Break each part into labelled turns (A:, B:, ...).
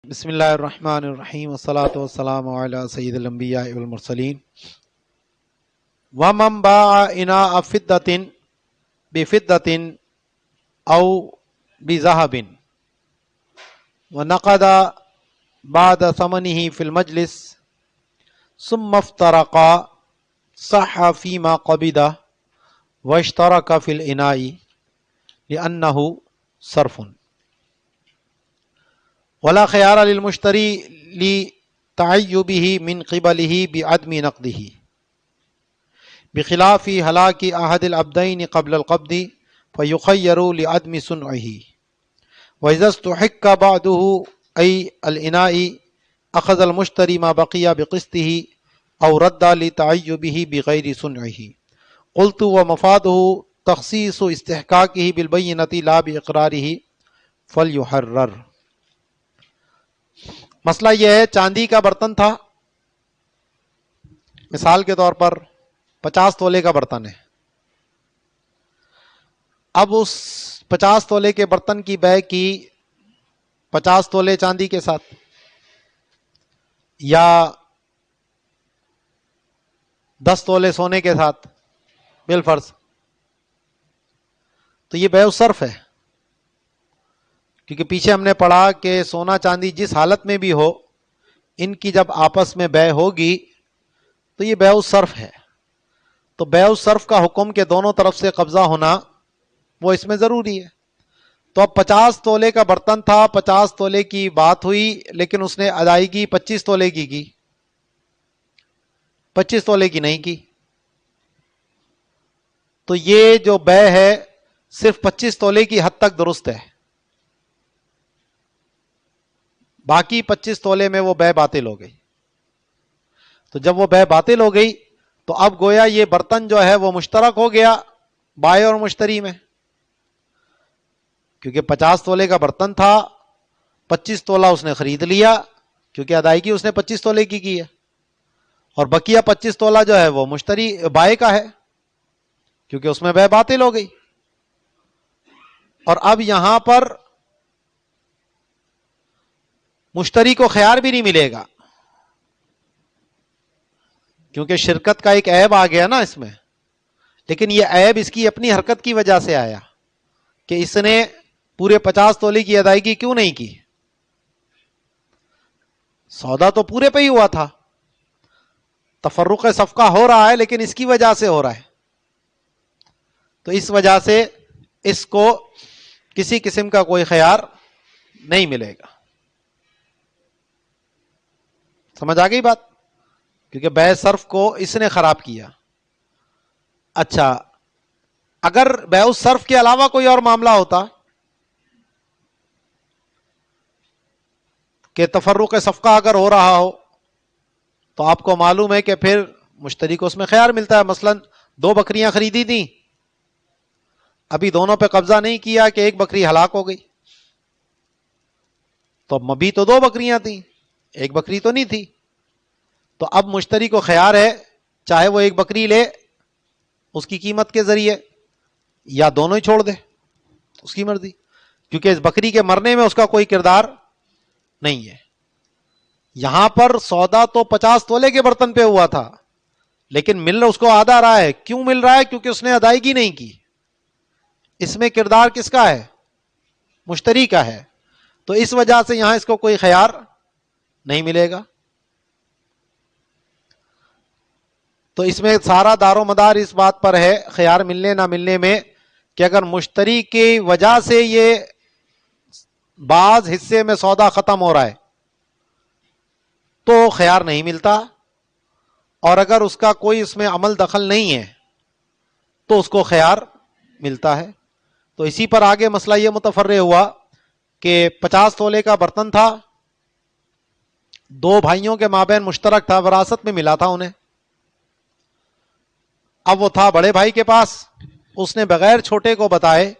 A: بسم اللہ الرحمن الرحیم والصلاة والسلام علی سید الانبیاء والمرسلین ومن باع اناء فضة بفضة او بذهب ونقد بعد ثمنه في المجلس ثم افترقا صح فيما قبض واشترك في الاناء لأنه صرف ولا خيار للمشتري لتعيبه من قبله بعدم نقده بخلاف هلاك أحد العبدين قبل القبض فيخير لعدم صنعه وإذا استحق بعده أي الإناء أخذ المشتري ما بقي بقسطه أو رد لتعيبه بغير صنعه قلت ومفاده تخصيص استحقاقه بالبينة لا بإقراره فليحرر۔ مسئلہ یہ ہے، چاندی کا برتن تھا، مثال کے طور پر 50 تولے کا برتن ہے۔ اب اس 50 تولے کے برتن کی بیع کی 50 تولے چاندی کے ساتھ یا 10 تولے سونے کے ساتھ بالفرض، تو یہ بیع الصرف ہے، کیونکہ پیچھے ہم نے پڑھا کہ سونا چاندی جس حالت میں بھی ہو، ان کی جب آپس میں بیع ہوگی تو یہ بیع الصرف ہے۔ تو بیع الصرف کا حکم کہ دونوں طرف سے قبضہ ہونا وہ اس میں ضروری ہے۔ تو اب 50 تولے کا برتن تھا، 50 تولے کی بات ہوئی، لیکن اس نے ادائیگی 25 تولے کی 25 تولے کی نہیں کی، تو یہ جو بیع ہے صرف 25 تولے کی حد تک درست ہے، باقی 25 تولے میں وہ بیع باطل ہو گئی۔ تو جب وہ بیع باطل ہو گئی تو اب گویا یہ برتن جو ہے وہ مشترک ہو گیا بائع اور مشتری میں، کیونکہ 50 تولے کا برتن تھا، 25 تولہ اس نے خرید لیا کیونکہ ادائیگی اس نے 25 تولے کی ہے، اور بقیہ 25 تولہ جو ہے وہ مشتری بائع کا ہے کیونکہ اس میں بیع باطل ہو گئی۔ اور اب یہاں پر مشتری کو خیار بھی نہیں ملے گا، کیونکہ شرکت کا ایک عیب آ گیا نا اس میں، لیکن یہ عیب اس کی اپنی حرکت کی وجہ سے آیا کہ اس نے پورے 50 تولے کی ادائیگی کیوں نہیں کی، سودا تو پورے پہ ہی ہوا تھا، تفرق صفقہ ہو رہا ہے لیکن اس کی وجہ سے ہو رہا ہے، تو اس وجہ سے اس کو کسی قسم کا کوئی خیار نہیں ملے گا۔ سمجھ آ گئی بات؟ کیونکہ بیع صرف کو اس نے خراب کیا۔ اچھا، اگر بیع الصرف کے علاوہ کوئی اور معاملہ ہوتا کہ تفرق صفقہ اگر ہو رہا ہو تو آپ کو معلوم ہے کہ پھر مشتری کو اس میں خیار ملتا ہے۔ مثلا 2 بکریاں خریدی تھیں، ابھی دونوں پہ قبضہ نہیں کیا کہ ایک بکری ہلاک ہو گئی، تو ابھی تو 2 بکریاں تھیں، ایک بکری تو نہیں تھی، تو اب مشتری کو خیار ہے چاہے وہ ایک بکری لے اس کی قیمت کے ذریعے یا دونوں ہی چھوڑ دے، اس کی مرضی، کیونکہ اس بکری کے مرنے میں اس کا کوئی کردار نہیں ہے۔ یہاں پر سودا تو 50 تولے کے برتن پہ ہوا تھا، لیکن مل اس کو آدھا رہا ہے، کیوں مل رہا ہے؟ کیونکہ اس نے ادائیگی نہیں کی، اس میں کردار کس کا ہے؟ مشتری کا ہے، تو اس وجہ سے یہاں اس کو کوئی خیار نہیں ملے گا۔ تو اس میں سارا دار و مدار اس بات پر ہے خیار ملنے نہ ملنے میں کہ اگر مشتری کی وجہ سے یہ بعض حصے میں سودا ختم ہو رہا ہے تو خیار نہیں ملتا، اور اگر اس کا کوئی اس میں عمل دخل نہیں ہے تو اس کو خیار ملتا ہے۔ تو اسی پر آگے مسئلہ یہ متفرع ہوا کہ 50 تولے کا برتن تھا، 2 بھائیوں کے مابین مشترک تھا، وراثت میں ملا تھا انہیں، اب وہ تھا بڑے بھائی کے پاس، اس نے بغیر چھوٹے کو بتائے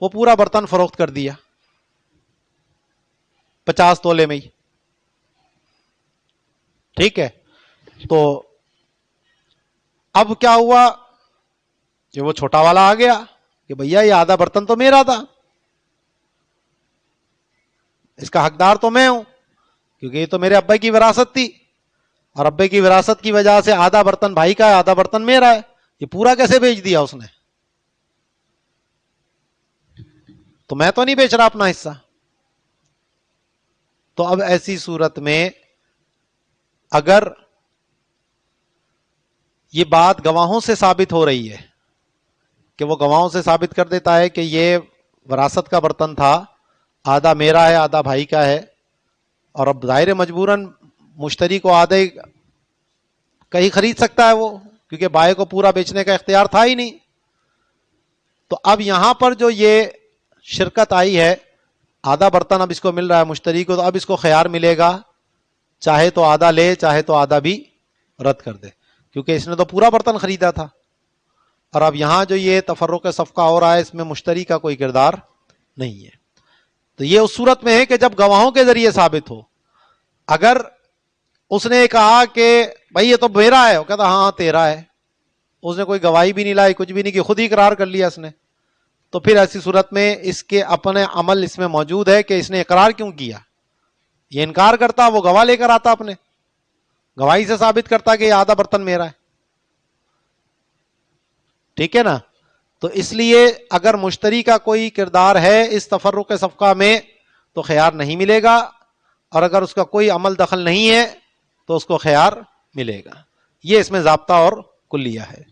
A: وہ پورا برتن فروخت کر دیا 50 تولے میں ہی، ٹھیک ہے۔ تو اب کیا ہوا کہ وہ چھوٹا والا آ گیا کہ بھیا یہ آدھا برتن تو میرا تھا، اس کا حقدار تو میں ہوں، کیونکہ یہ تو میرے ابا کی وراثت تھی، اور ابے کی وراثت کی وجہ سے آدھا برتن بھائی کا ہے، آدھا برتن میرا ہے، یہ پورا کیسے بیچ دیا اس نے؟ تو میں تو نہیں بیچ رہا اپنا حصہ۔ تو اب ایسی صورت میں اگر یہ بات گواہوں سے ثابت ہو رہی ہے کہ وہ گواہوں سے ثابت کر دیتا ہے کہ یہ وراثت کا برتن تھا، آدھا میرا ہے آدھا بھائی کا ہے، اور اب ظاہر مجبوراً مشتری کو آدھے کہیں خرید سکتا ہے وہ، کیونکہ بھائی کو پورا بیچنے کا اختیار تھا ہی نہیں۔ تو اب یہاں پر جو یہ شرکت آئی ہے، آدھا برتن اب اس کو مل رہا ہے مشتری کو، تو اب اس کو خیار ملے گا، چاہے تو آدھا لے چاہے تو آدھا بھی رد کر دے، کیونکہ اس نے تو پورا برتن خریدا تھا۔ اور اب یہاں جو یہ تفرق صفقہ ہو رہا ہے، اس میں مشتری کا کوئی کردار نہیں ہے۔ تو یہ اس صورت میں ہے کہ جب گواہوں کے ذریعے ثابت ہو۔ اگر اس نے کہا کہ بھائی یہ تو میرا ہے، وہ کہتا ہاں تیرا ہے، اس نے کوئی گواہی بھی نہیں لائی، کچھ بھی نہیں کی، خود ہی اقرار کر لیا اس نے، تو پھر ایسی صورت میں اس کے اپنے عمل اس میں موجود ہے کہ اس نے اقرار کیوں کیا۔ یہ انکار کرتا، وہ گواہ لے کر آتا، اپنے گواہی سے ثابت کرتا کہ یہ آدھا برتن میرا ہے، ٹھیک ہے نا۔ تو اس لیے اگر مشتری کا کوئی کردار ہے اس تفرق صفقہ میں تو خیار نہیں ملے گا، اور اگر اس کا کوئی عمل دخل نہیں ہے تو اس کو خیار ملے گا۔ یہ اس میں ضابطہ اور کلیہ ہے۔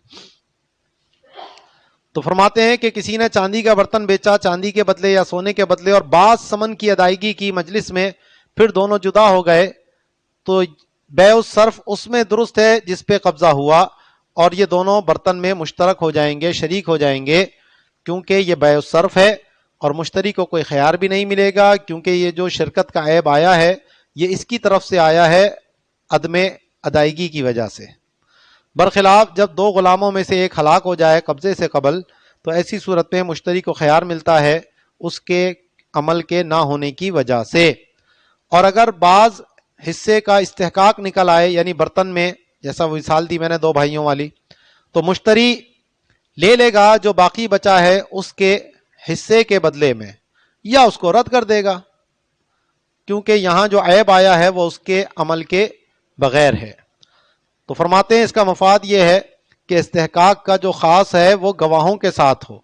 A: تو فرماتے ہیں کہ کسی نے چاندی کا برتن بیچا چاندی کے بدلے یا سونے کے بدلے، اور بعض ثمن کی ادائیگی کی مجلس میں، پھر دونوں جدا ہو گئے، تو بیع الصرف اس میں درست ہے جس پہ قبضہ ہوا، اور یہ دونوں برتن میں مشترک ہو جائیں گے، شریک ہو جائیں گے، کیونکہ یہ بیع الصرف ہے، اور مشتری کو کوئی خیار بھی نہیں ملے گا، کیونکہ یہ جو شرکت کا عیب آیا ہے یہ اس کی طرف سے آیا ہے عدم ادائیگی کی وجہ سے۔ برخلاف جب دو غلاموں میں سے ایک ہلاک ہو جائے قبضے سے قبل، تو ایسی صورت میں مشتری کو خیار ملتا ہے اس کے عمل کے نہ ہونے کی وجہ سے۔ اور اگر بعض حصے کا استحقاق نکل آئے، یعنی برتن میں، جیسا وہ مثال دی میں نے دو بھائیوں والی، تو مشتری لے لے گا جو باقی بچا ہے اس کے حصے کے بدلے میں، یا اس کو رد کر دے گا، کیونکہ یہاں جو عیب آیا ہے وہ اس کے عمل کے بغیر ہے۔ تو فرماتے ہیں اس کا مفاد یہ ہے کہ استحقاق کا جو خاص ہے وہ گواہوں کے ساتھ ہو،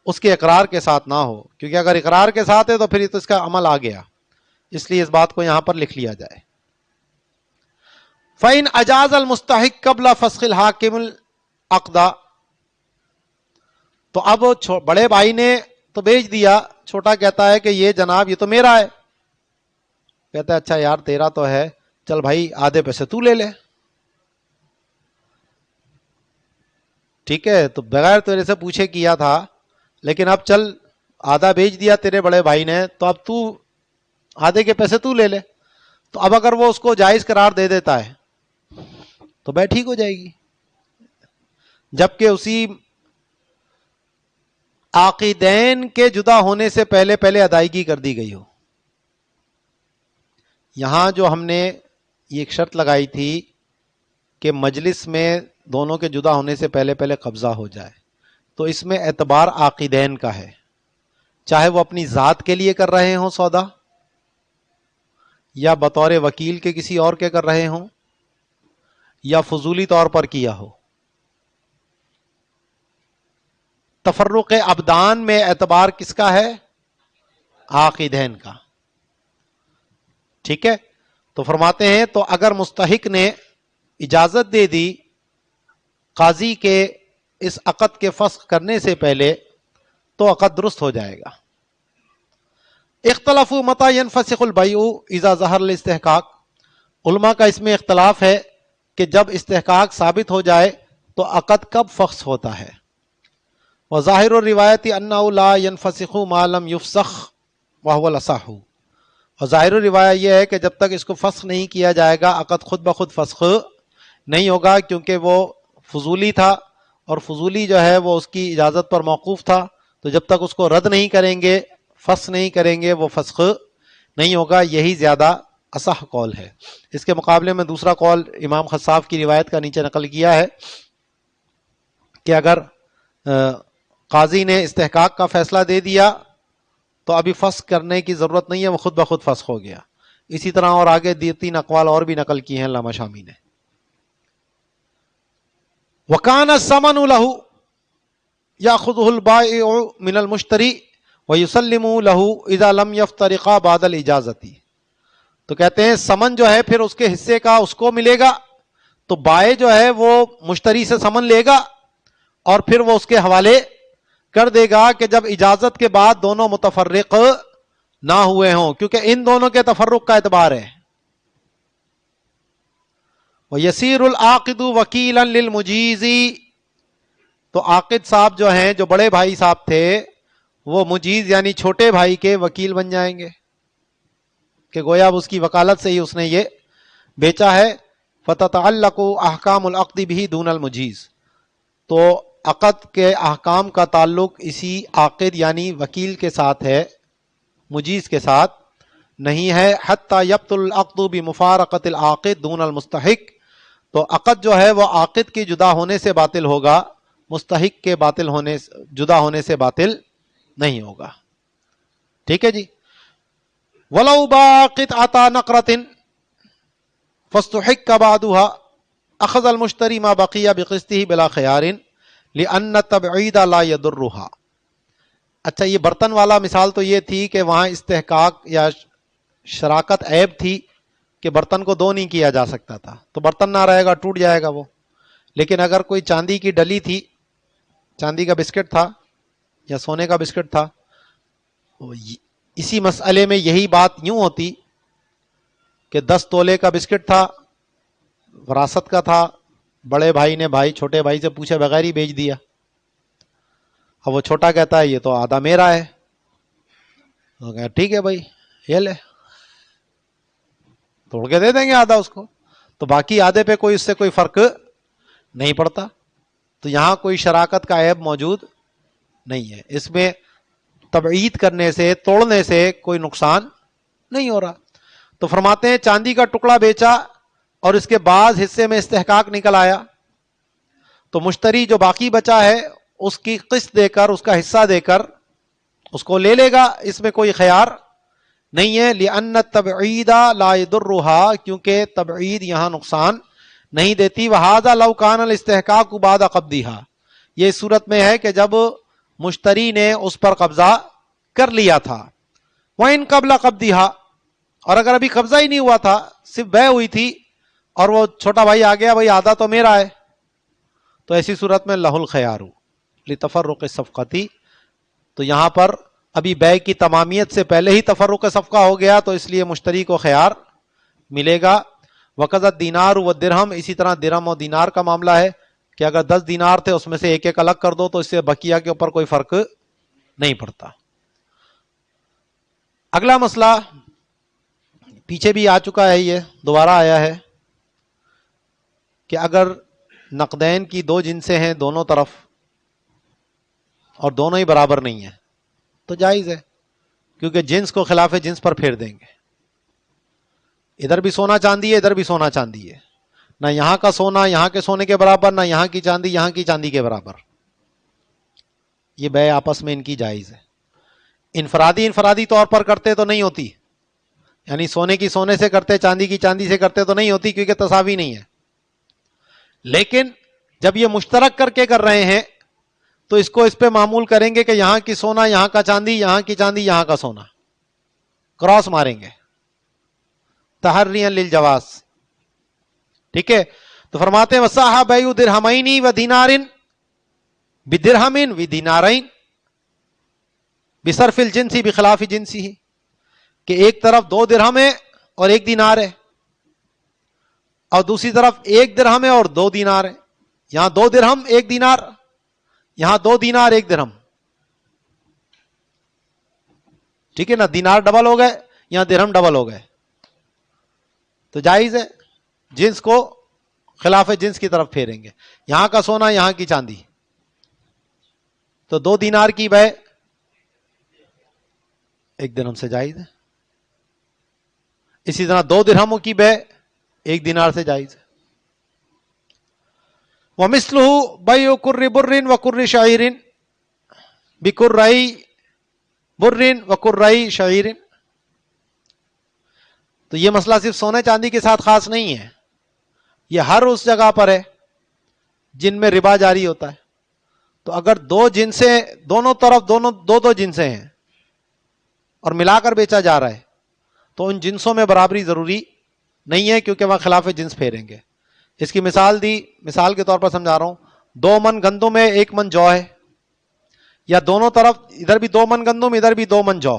A: اس کے اقرار کے ساتھ نہ ہو، کیونکہ اگر اقرار کے ساتھ ہے تو پھر تو اس کا عمل آ گیا، اس لیے اس بات کو یہاں پر لکھ لیا جائے۔ فَإِنْ أَجَازَ الْمُسْتَحِقُّ قَبْلَ فَسْخِ الْحَاكِمِ الْعَقْدَ، تو اب بڑے بھائی نے تو بیچ دیا، چھوٹا کہتا ہے کہ یہ جناب یہ تو میرا ہے، کہتا ہے اچھا یار تیرا تو ہے، چل بھائی آدھے پیسے تو لے لے، ٹھیک ہے، تو بغیر تیرے سے پوچھے کیا تھا، لیکن اب چل آدھا بیچ دیا تیرے بڑے بھائی نے، تو اب تو آدھے کے پیسے تو لے لے۔ تو اب اگر وہ اس کو جائز قرار دے دیتا ہے تو بے ٹھیک ہو جائے گی، جبکہ اسی عاقدین کے جدا ہونے سے پہلے پہلے ادائیگی کر دی گئی ہو۔ یہاں جو ہم نے یہ ایک شرط لگائی تھی کہ مجلس میں دونوں کے جدا ہونے سے پہلے پہلے قبضہ ہو جائے، تو اس میں اعتبار عاقدین کا ہے، چاہے وہ اپنی ذات کے لیے کر رہے ہوں سودا، یا بطور وکیل کے کسی اور کے کر رہے ہوں، یا فضولی طور پر کیا ہو۔ تفرق ابدان میں اعتبار کس کا ہے؟ عاقدین کا، ٹھیک ہے۔ تو فرماتے ہیں تو اگر مستحق نے اجازت دے دی قاضی کے اس عقد کے فسخ کرنے سے پہلے تو عقد درست ہو جائے گا۔ اختلافو متى ينفسخ البیع اذا ظہر الاستحقاق، علماء کا اس میں اختلاف ہے کہ جب استحقاق ثابت ہو جائے تو عقد کب فسخ ہوتا ہے۔ وظاہر الروایت انه لا ينفسخ ما لم يفسخ وهو الاصح، اور ظاہر روایت یہ ہے کہ جب تک اس کو فسخ نہیں کیا جائے گا عقد خود بخود فسخ نہیں ہوگا، کیونکہ وہ فضولی تھا، اور فضولی جو ہے وہ اس کی اجازت پر موقوف تھا، تو جب تک اس کو رد نہیں کریں گے، فسخ نہیں کریں گے، وہ فسخ نہیں ہوگا۔ یہی زیادہ اصح قول ہے۔ اس کے مقابلے میں دوسرا قول امام خصاف کی روایت کا نیچے نقل کیا ہے کہ اگر قاضی نے استحقاق کا فیصلہ دے دیا تو ابھی فسخ کرنے کی ضرورت نہیں ہے، وہ خود بخود فسخ ہو گیا۔ اسی طرح اور آگے 3 اقوال اور بھی نقل کی ہیں علامہ شامی نے. وَكَانَ الثَّمَنُ لَهُ يَأْخُذُهُ الْبَائِعُ مِنَ الْمُشْتَرِي وَيُسَلِّمُ لَهُ إِذَا لَمْ يَفْتَرِقَا بَعْدَ الْإِجَازَةِ. تو کہتے ہیں سمن جو ہے پھر اس کے حصے کا اس کو ملے گا، تو بائع جو ہے وہ مشتری سے سمن لے گا اور پھر وہ اس کے حوالے کر دے گا کہ جب اجازت کے بعد دونوں متفرق نہ ہوئے ہوں، کیونکہ ان دونوں کے تفرق کا اعتبار ہے. وَيَسِيرُ الْعَاقِدُ وَكِيلًا لِلْمُجِيزِ. تو عاقد صاحب جو ہیں، جو بڑے بھائی صاحب تھے، وہ مجیز یعنی چھوٹے بھائی کے وکیل بن جائیں گے کہ گویا اب اس کی وکالت سے ہی اس نے یہ بیچا ہے. فَتَتَعَلَّقُ أَحْكَامُ الْعَقْدِ بِهِ دُونَ الْمُجِيزِ. تو عقد کے احکام کا تعلق اسی عاقد یعنی وکیل کے ساتھ ہے، مجیز کے ساتھ نہیں ہے. حَتَّى يَبْطُلُ الْعَقْدُ بِمُفَارَقَةِ الْعَاقِدِ دُونَ الْمُسْتَحِقِّ. تو عقد جو ہے وہ عاقد کی جدا ہونے سے باطل ہوگا، مستحق کے باطل ہونے جدا ہونے سے باطل نہیں ہوگا. ٹھیک ہے جی. وَلَوْ بَاعَ قِطْعَةَ نَقْرَةٍ فَاسْتُحِقَّ بَعْضُهَا أَخَذَ الْمُشْتَرِي مَا بَقِيَ بِقِسْطِهِ بِلَا خِيَارٍ لِأَنَّ التَّبْعِيدَ لَا يَضُرُّهَا. اچھا یہ برتن والا مثال تو یہ تھی کہ وہاں استحقاق یا شراکت عیب تھی کہ برتن کو دو نہیں کیا جا سکتا تھا، تو برتن نہ رہے گا، ٹوٹ جائے گا وہ. لیکن اگر کوئی چاندی کی ڈلی تھی، چاندی کا بسکٹ تھا یا سونے کا بسکٹ تھا، اسی مسئلے میں یہی بات یوں ہوتی کہ 10 تولے کا بسکٹ تھا، وراثت کا تھا، بڑے بھائی نے چھوٹے بھائی سے پوچھے بغیر ہی بیچ دیا. اب وہ چھوٹا کہتا ہے یہ تو آدھا میرا ہے، تو کہا ٹھیک ہے بھائی یہ لے، توڑ کے دے دیں گے آدھا اس کو، تو باقی آدھے پہ کوئی اس سے کوئی فرق نہیں پڑتا. تو یہاں کوئی شراکت کا عیب موجود نہیں ہے، اس میں تبعید کرنے سے، توڑنے سے کوئی نقصان نہیں ہو رہا. تو فرماتے ہیں چاندی کا ٹکڑا بیچا اور اس کے بعض حصے میں استحقاق نکل آیا، تو مشتری جو باقی بچا ہے اس کی قسط دے کر، اس کا حصہ دے کر اس کو لے لے گا، اس میں کوئی خیار نہیں ہے. لِأَنَّ التَّبْعِيدَ لَا يَضُرُّهَا. کیونکہ تبعید یہاں نقصان نہیں دیتی. وَهَذَا لَوْ كَانَ الْإِسْتِحْقَاقُ بَعْدَ قَبْضِهَا. یہ صورت میں ہے کہ جب مشتری نے اس پر قبضہ کر لیا تھا. وَإِن قَبْلَ قَبْضِهَا. اور اگر ابھی قبضہ ہی نہیں ہوا تھا، صرف بے ہوئی تھی اور وہ چھوٹا بھائی آ گیا، بھائی آدھا تو میرا ہے، تو ایسی صورت میں لَهُ الْخِيَارُ لِتَفَرُّقِ الصَّفْقَةِ. تو یہاں پر ابھی بے کی تمامیت سے پہلے ہی تفرق صفقہ ہو گیا، تو اس لیے مشتری کو خیار ملے گا. وَقَذَا الدِّينَارُ وَالدِّرْهَمُ. اسی طرح درہم اور دینار کا معاملہ ہے کہ اگر 10 دینار تھے اس میں سے ایک ایک الگ کر دو تو اس سے بقیہ کے اوپر کوئی فرق نہیں پڑتا. اگلا مسئلہ پیچھے بھی آ چکا ہے، یہ دوبارہ آیا ہے کہ اگر نقدین کی 2 جنسیں ہیں دونوں طرف اور دونوں ہی برابر نہیں ہیں تو جائز ہے، کیونکہ جنس کو خلاف جنس پر پھیر دیں گے. ادھر بھی سونا چاندی ہے، ادھر بھی سونا چاندی ہے، نہ یہاں کا سونا یہاں کے سونے کے برابر، نہ یہاں کی چاندی یہاں کی چاندی کے برابر. یہ بے آپس میں ان کی جائز ہے. انفرادی طور پر کرتے تو نہیں ہوتی، یعنی سونے کی سونے سے کرتے، چاندی کی چاندی سے کرتے تو نہیں ہوتی، کیونکہ تساوی نہیں ہے. لیکن جب یہ مشترک کر کے کر رہے ہیں تو اس کو اس پہ معمول کریں گے کہ یہاں کی سونا یہاں کا چاندی، یہاں کی چاندی یہاں کا سونا، کراس ماریں گے تحریاً للجواز. ٹھیک ہے. تو فرماتے ہیں وَصَحَّ بَيْعُ دِرْهَمَيْنِ وَدِينَارٍ بِدِرْهَمٍ وِدِينَارَيْن بِصَرْفِ الْجِنسِ بِخِلَافِ جِنسِهِ. کہ ایک طرف 2 درہم ہے اور 1 دینار ہے، اور دوسری طرف 1 درہم ہے اور 2 دینار ہے. یہاں 2 درہم 1 دینار، یہاں 2 دینار 1 درہم. ٹھیک ہے نا، دینار ڈبل ہو گئے، یہاں درہم ڈبل ہو گئے، تو جائز ہے. جنس کو خلاف جنس کی طرف پھیریں گے. یہاں کا سونا یہاں کی چاندی، تو 2 دینار کی بے 1 درہم سے جائز ہے. اسی طرح 2 درہموں کی بے 1 دینار سے جائز ہے. وَمِثْلُهُ بَيْعُ كُرِّ بُرٍّ وَكُرِّ شَعِيرٍ بِكُرَّيْ بُرٍّ وَكُرَّيْ شَعِيرٍ. تو یہ مسئلہ صرف سونے چاندی کے ساتھ خاص نہیں ہے، یہ ہر اس جگہ پر ہے جن میں ربا جاری ہوتا ہے. تو اگر دو جنسیں دونوں طرف دو جنسیں ہیں اور ملا کر بیچا جا رہا ہے تو ان جنسوں میں برابری ضروری نہیں ہے، کیونکہ وہاں خلاف جنس پھیریں گے. اس کی مثال دی، مثال کے طور پر سمجھا رہا ہوں، 2 من گندم ہے 1 من جو ہے، یا دونوں طرف ادھر بھی 2 من گندم ادھر بھی 2 من جو،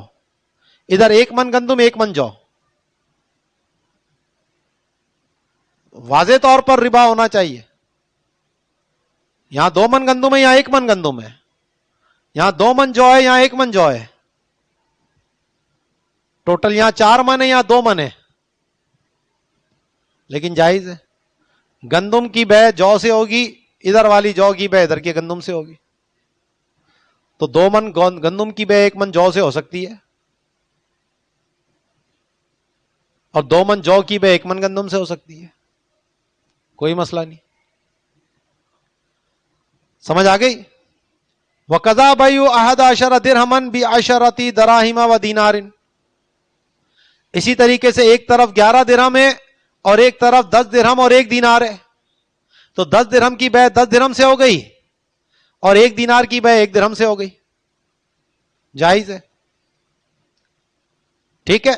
A: ادھر 1 من گندم 1 من جو، واضح طور پر ربا ہونا چاہیے. یہاں 2 من گندم ہے یہاں 1 من گندم ہے، یہاں 2 من جو ہے یہاں 1 من جو ہے، ٹوٹل یہاں 4 من ہے یہاں 2 من ہے، لیکن جائز ہے. گندم کی بے جو سے ہوگی، ادھر والی جو کی بے ادھر کے گندم سے ہوگی. تو 2 من گندم کی بے 1 من جو سے ہو سکتی ہے، اور 2 من جو کی بے 1 من گندم سے ہو سکتی ہے، کوئی مسئلہ نہیں. سمجھ آ گئی؟ وَقَضَى بَيْعُ أَحَدَ عَشَرَ دِرْهَمًا بِعَشَرَةِ دَرَاهِمَ وَدِينَارٍ. اسی طریقے سے ایک طرف 11 درہم ہے اور ایک طرف 10 درہم اور 1 دینار ہے، تو 10 درہم کی بے 10 درہم سے ہو گئی اور 1 دینار کی بے 1 درہم سے ہو گئی، جائز ہے. ٹھیک ہے.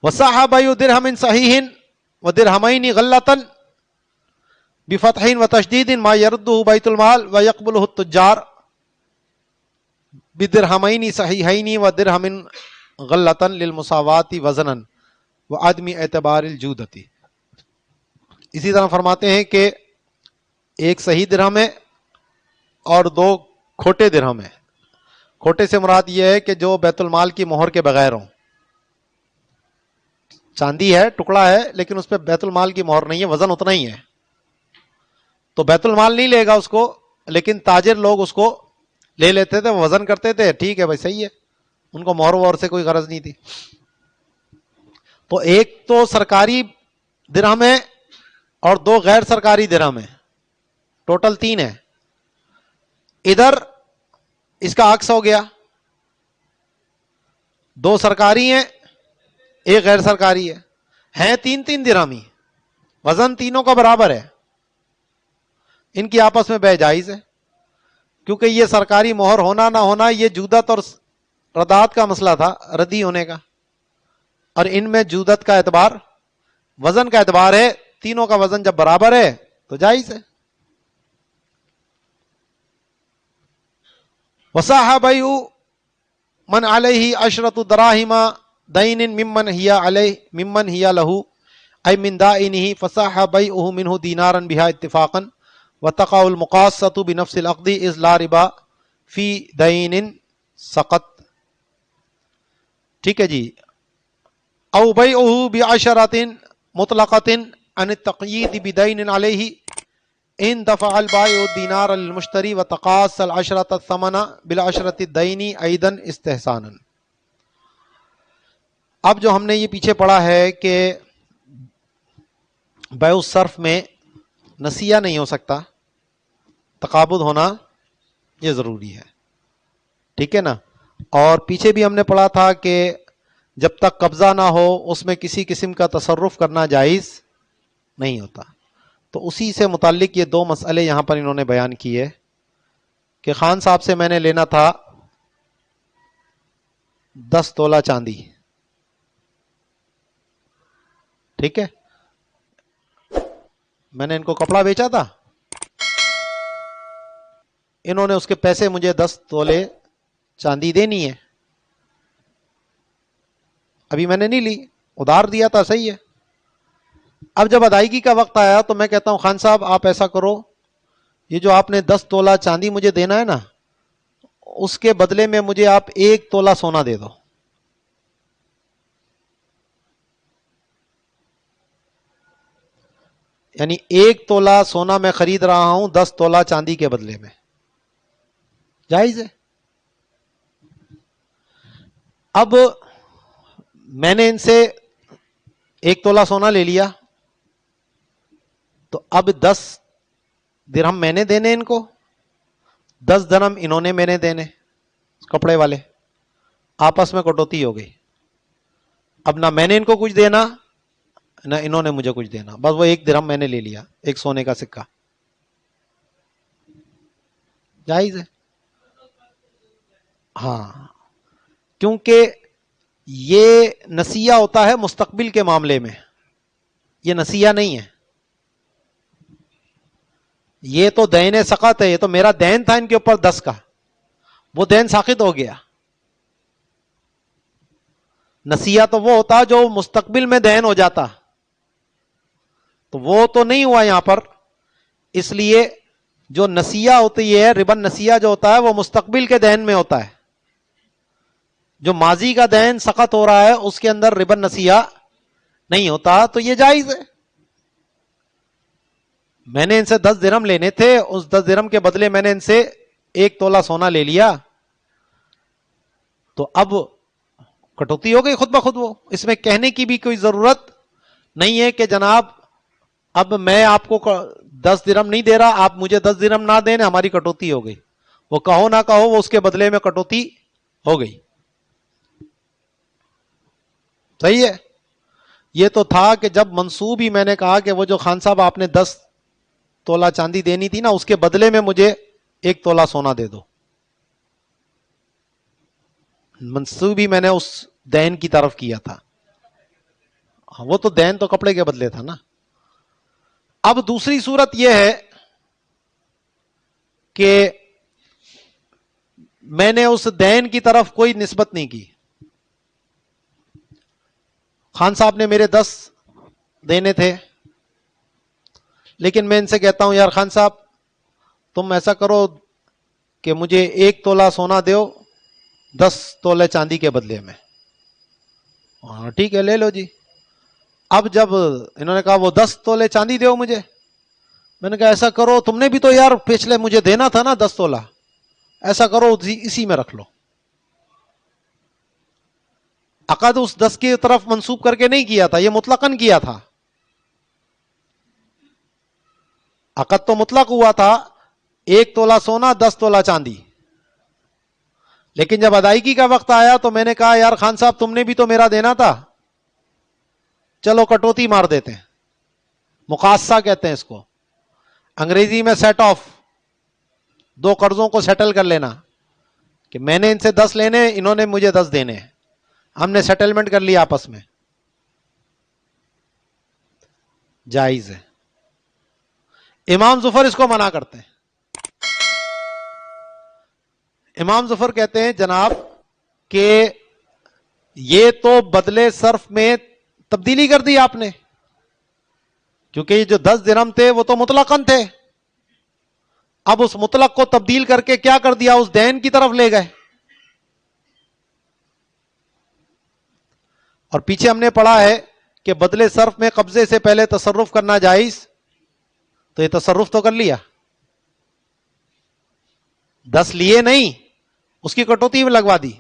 A: وَصَحَّ بَيْعُ دِرْهَمٍ صَحِيحٍ وَدِرْهَمَيْنِ غَلَّةً بفتح وتشدید ما يرده بیت المال ويقبله التجار بدرہمین صحیحین ودرہم غلة للمساواة وزنا وعدم اعتبار الجودۃ. اسی طرح فرماتے ہیں کہ ایک صحیح درہم ہے اور 2 کھوٹے درہم ہے. کھوٹے سے مراد یہ ہے کہ جو بیت المال کی مہر کے بغیر ہوں. چاندی ہے، ٹکڑا ہے، لیکن اس پہ بیت المال کی مہر نہیں ہے، وزن اتنا ہی ہے، تو بیت المال نہیں لے گا اس کو، لیکن تاجر لوگ اس کو لے لیتے تھے، وزن کرتے تھے، ٹھیک ہے بھائی صحیح ہے، ان کو مہر وہر سے کوئی غرض نہیں تھی. تو ایک تو سرکاری درہم ہے اور 2 غیر سرکاری درہم ہے، ٹوٹل 3 ہے. ادھر اس کا عکس ہو گیا، 2 سرکاری ہیں 1 غیر سرکاری ہے 3 درہم ہی، وزن تینوں کا برابر ہے، ان کی آپس میں بے جائز ہے. کیونکہ یہ سرکاری مہر ہونا نہ ہونا یہ جودت اور ردات کا مسئلہ تھا، ردی ہونے کا، اور ان میں جودت کا اعتبار وزن کا اعتبار ہے، تینوں کا وزن جب برابر ہے تو جائز ہے. وصح بیع من علیہ 10 دراہم دین ممن ہی لہ ای من دائنہ فصح بیعہ منہ دینارا بہا اتفاقا وتقع المقاصۃ بنفس العقد اذ لا ربا فی دین سقط. ٹھیک ہے جی. او بیعہ بعشرۃ مطلقۃ عن التقیید بدین علیہ ان دفع البائع الدینار للمشتری وتقاص العشرۃ الثمن بالعشرۃ الدین ایضا استحسانا. اب جو ہم نے یہ پیچھے پڑھا ہے کہ بیع الصرف میں نسیہ نہیں ہو سکتا، تقابض ہونا یہ ضروری ہے، ٹھیک ہے نا. اور پیچھے بھی ہم نے پڑھا تھا کہ جب تک قبضہ نہ ہو اس میں کسی قسم کا تصرف کرنا جائز نہیں ہوتا. تو اسی سے متعلق یہ 2 مسئلے یہاں پر انہوں نے بیان کیے کہ خان صاحب سے میں نے لینا تھا 10 تولہ چاندی، ٹھیک ہے، میں نے ان کو کپڑا بیچا تھا، انہوں نے اس کے پیسے مجھے 10 تولے چاندی دینی ہے. ابھی میں نے نہیں لی، ادھار دیا تھا، صحیح ہے. اب جب ادائیگی کا وقت آیا تو میں کہتا ہوں خان صاحب آپ ایسا کرو، یہ جو آپ نے 10 تولہ چاندی مجھے دینا ہے نا، اس کے بدلے میں مجھے آپ 1 تولہ سونا دے دو. یعنی 1 تولہ سونا میں خرید رہا ہوں 10 تولہ چاندی کے بدلے میں، جائز ہے. اب میں نے ان سے 1 تولہ سونا لے لیا، تو اب 10 درہم میں نے دینے ان کو، 10 درہم انہوں نے میں نے دینے، کپڑے والے، آپس میں کٹوتی ہو گئی. اب نہ میں نے ان کو کچھ دینا نہ انہوں نے مجھے کچھ دینا، بس وہ 1 درہم میں نے لے لیا، ایک سونے کا سکہ، جائز ہے؟ ہاں، کیونکہ یہ نسیہ ہوتا ہے مستقبل کے معاملے میں، یہ نسیہ نہیں ہے، یہ تو دین سقط ہے، یہ تو میرا دین تھا ان کے اوپر 10 کا، وہ دین ساقط ہو گیا۔ نسیہ تو وہ ہوتا جو مستقبل میں دین ہو جاتا، تو وہ تو نہیں ہوا یہاں پر، اس لیے جو نسیہ ہوتی ہے، ربا نسیہ جو ہوتا ہے وہ مستقبل کے دین میں ہوتا ہے، جو ماضی کا دین سقط ہو رہا ہے اس کے اندر ربا نسیہ نہیں ہوتا، تو یہ جائز ہے۔ میں نے ان سے 10 درہم لینے تھے، اس 10 درہم کے بدلے میں نے ان سے 1 تولہ سونا لے لیا، تو اب کٹوتی ہو گئی خود بخود، وہ اس میں کہنے کی بھی کوئی ضرورت نہیں ہے کہ جناب اب میں آپ کو 10 درہم نہیں دے رہا، آپ مجھے 10 درہم نہ دیں، ہماری کٹوتی ہو گئی، وہ کہو نہ کہو وہ اس کے بدلے میں کٹوتی ہو گئی۔ صحیح ہے؟ یہ تو تھا کہ جب منسوب ہی میں نے کہا کہ وہ جو خان صاحب آپ نے 10 تولہ چاندی دینی تھی نا، اس کے بدلے میں مجھے 1 تولہ سونا دے دو، منسوب ہی میں نے اس دین کی طرف کیا تھا، وہ تو دین تو کپڑے کے بدلے تھا نا۔ اب دوسری صورت یہ ہے کہ میں نے اس دین کی طرف کوئی نسبت نہیں کی، خان صاحب نے میرے 10 دینے تھے، لیکن میں ان سے کہتا ہوں یار خان صاحب تم ایسا کرو کہ مجھے 1 تولہ سونا دیو 10 تولے چاندی کے بدلے میں۔ ہاں ٹھیک ہے لے لو جی۔ اب جب انہوں نے کہا وہ 10 تولے چاندی دیو مجھے، میں نے کہا ایسا کرو تم نے بھی تو یار پچھلے مجھے دینا تھا نا 10 تولہ، ایسا کرو اسی میں رکھ لو۔ عقد اس 10 کی طرف منسوب کر کے نہیں کیا تھا، یہ مطلقاً کیا تھا، عقد تو مطلق ہوا تھا 1 تولہ سونا 10 تولہ چاندی، لیکن جب ادائیگی کا وقت آیا تو میں نے کہا یار خان صاحب تم نے بھی تو میرا دینا تھا، چلو کٹوتی مار دیتے ہیں، مقاصہ کہتے ہیں اس کو انگریزی میں، سیٹ آف، 2 قرضوں کو سیٹل کر لینا، کہ میں نے ان سے 10 لینے، انہوں نے مجھے 10 دینے، ہم نے سیٹلمنٹ کر لیا آپس میں، جائز ہے۔ امام ظفر اس کو منع کرتے ہیں، امام ظفر کہتے ہیں جناب کہ یہ تو بدلے صرف میں تبدیلی کر دی آپ نے، کیونکہ یہ جو 10 درہم تھے وہ تو مطلقاً تھے، اب اس مطلق کو تبدیل کر کے کیا کر دیا، اس دین کی طرف لے گئے۔ اور پیچھے ہم نے پڑھا ہے کہ بدلے صرف میں قبضے سے پہلے تصرف کرنا جائز، تو یہ تصرف تو کر لیا، 10 لیے نہیں، اس کی کٹوتی میں لگوا دی،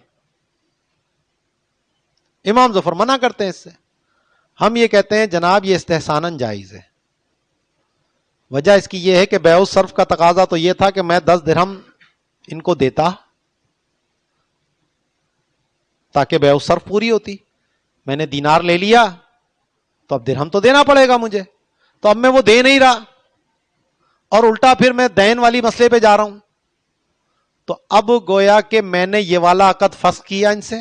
A: امام ظفر منع کرتے ہیں اس سے۔ ہم یہ کہتے ہیں جناب یہ استحساناً جائز ہے، وجہ اس کی یہ ہے کہ بیع الصرف کا تقاضا تو یہ تھا کہ میں 10 درہم ان کو دیتا تاکہ بیع الصرف پوری ہوتی، میں نے دینار لے لیا تو اب درہم تو دینا پڑے گا مجھے، تو اب میں وہ دے نہیں رہا اور الٹا پھر میں دین والی مسئلے پہ جا رہا ہوں، تو اب گویا کہ میں نے یہ والا عقد فسخ کیا، ان سے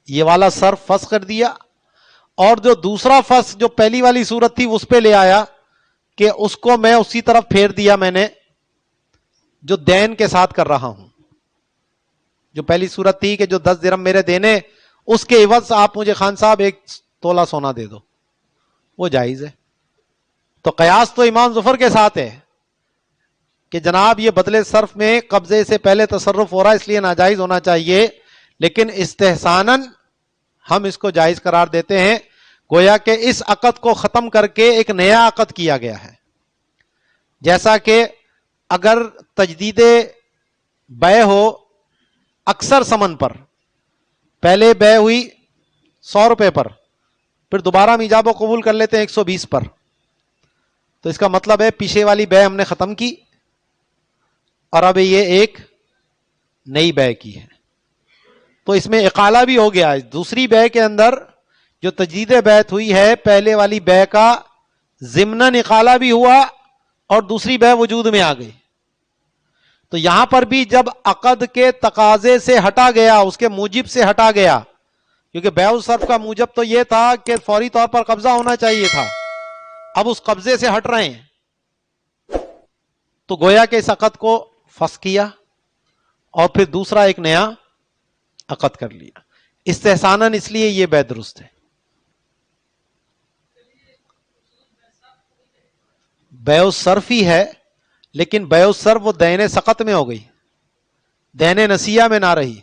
A: یہ والا صرف فسخ کر دیا، اور جو دوسرا فسخ جو پہلی والی صورت تھی اس پہ لے آیا کہ اس کو میں اسی طرف پھیر دیا، میں نے جو دین کے ساتھ کر رہا ہوں، جو پہلی صورت تھی کہ جو 10 درہم میرے دینے، اس کے عوض آپ مجھے خان صاحب 1 تولہ سونا دے دو، وہ جائز ہے۔ تو قیاس تو امام ظفر کے ساتھ ہے کہ جناب یہ بدلے صرف میں قبضے سے پہلے تصرف ہو رہا ہے اس لیے ناجائز ہونا چاہیے، لیکن استحساناً ہم اس کو جائز قرار دیتے ہیں، گویا کہ اس عقد کو ختم کر کے ایک نیا عقد کیا گیا ہے۔ جیسا کہ اگر تجدید بیع ہو اکثر ثمن پر، پہلے بیع ہوئی 100 روپے پر، پھر دوبارہ ہم ایجاب و قبول کر لیتے ہیں 120 پر، تو اس کا مطلب ہے پیچھے والی بیع ہم نے ختم کی اور اب یہ ایک نئی بیع کی ہے، تو اس میں اقالہ بھی ہو گیا، دوسری بیع کے اندر جو تجدید بیعت ہوئی ہے پہلے والی بیع کا ضمناً اقالہ بھی ہوا اور دوسری بیع وجود میں آ گئی. تو یہاں پر بھی جب عقد کے تقاضے سے ہٹا گیا، اس کے موجب سے ہٹا گیا، کیونکہ بیع الصرف کا موجب تو یہ تھا کہ فوری طور پر قبضہ ہونا چاہیے تھا، اب اس قبضے سے ہٹ رہے ہیں، تو گویا کہ اس عقد کو فسخ کیا اور پھر دوسرا ایک نیا عقد کر لیا استحساناً. اس لیے یہ بیع درست ہے. بیع الصرف ہی ہے، لیکن بیع الصرف وہ دین سقط میں ہو گئی، دین نسیہ میں نہ رہی،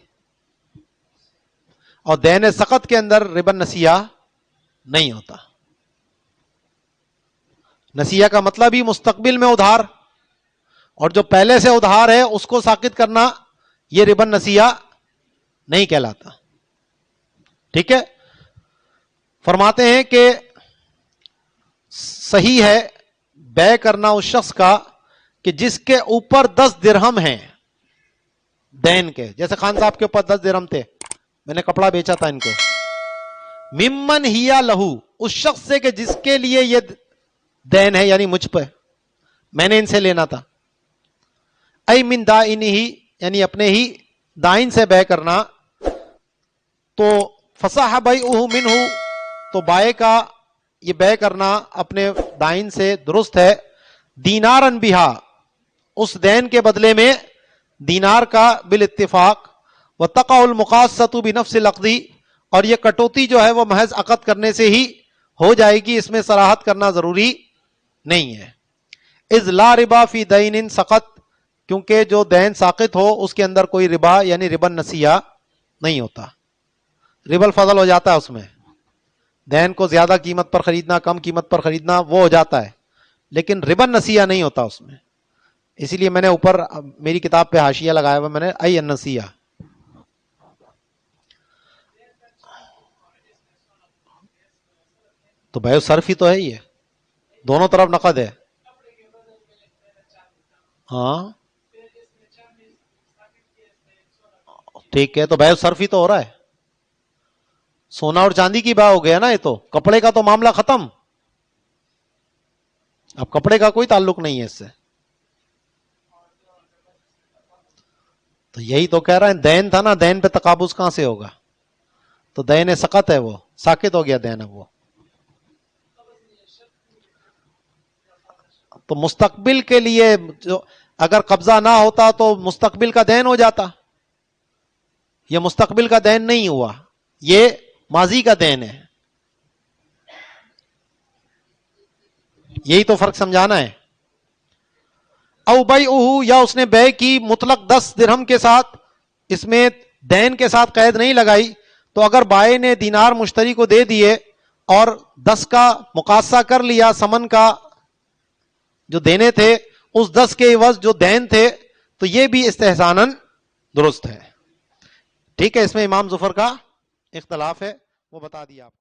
A: اور دین سقط کے اندر ربا نسیہ نہیں ہوتا. نسیہ کا مطلب ہی مستقبل میں ادھار، اور جو پہلے سے ادھار ہے اس کو ساقط کرنا یہ ربا نسیہ نہیں کہلاتا. ٹھیک ہے. فرماتے ہیں کہ صحیح ہے بیع کرنا اس شخص کا کہ جس کے اوپر 10 درہم ہیں دین کے. جیسے خان صاحب کے اوپر 10 درہم تھے، میں نے کپڑا بیچا تھا ان کو. ممن ہیا لہو، اس شخص سے کہ جس کے لیے یہ دین ہے، یعنی مجھ پہ، میں نے ان سے لینا تھا. ای من دائنہ، یعنی اپنے ہی دائن سے بیع کرنا. تو فصح بیعہ منہ، تو بائع کا یہ بیع کرنا اپنے دائن سے درست ہے. دینارن بہا، اس دین کے بدلے میں دینار کا بالاتفاق. وتقع المقاصۃ بنفس العقد، اور یہ کٹوتی جو ہے وہ محض عقد کرنے سے ہی ہو جائے گی، اس میں صراحت کرنا ضروری نہیں ہے. اذ لا ربا فی دین سقط، کیونکہ جو دین ساقط ہو اس کے اندر کوئی ربا یعنی ربا نسیہ نہیں ہوتا. ربا الفضل ہو جاتا ہے اس میں، دین کو زیادہ قیمت پر خریدنا، کم قیمت پر خریدنا وہ ہو جاتا ہے، لیکن ربا نسیہ نہیں ہوتا اس میں. اسی لیے میں نے اوپر میری کتاب پہ حاشیہ لگایا ہوا، میں نے ای النسیہ. تو بیع صرف ہی تو ہے، یہ دونوں طرف نقد ہے. ہاں ٹھیک ہے، تو بیع صرف ہی تو ہو رہا ہے. سونا اور چاندی کی بیع ہو گیا نا، یہ تو کپڑے کا تو معاملہ ختم. اب کپڑے کا کوئی تعلق نہیں ہے اس سے. تو یہی تو کہہ رہا ہے، دین تھا نا، دین پہ تقابض کہاں سے ہوگا؟ تو دین سقط ہے، وہ ساقط ہو گیا دین. اب وہ تو مستقبل کے لیے جو اگر قبضہ نہ ہوتا تو مستقبل کا دین ہو جاتا. یہ مستقبل کا دین نہیں ہوا، یہ ماضی کا دین ہے. یہی تو فرق سمجھانا ہے. او بیعہ، یا اس نے بیع کی مطلق 10 درہم کے ساتھ، اس میں دین کے ساتھ قید نہیں لگائی. تو اگر بائع نے دینار مشتری کو دے دیے اور 10 کا مقاصہ کر لیا، سمن کا جو دینے تھے اس 10 کے عوض جو دین تھے، تو یہ بھی استحساناً درست ہے. ٹھیک ہے. اس میں امام ظفر کا اختلاف ہے، وہ بتا دیا آپ کو.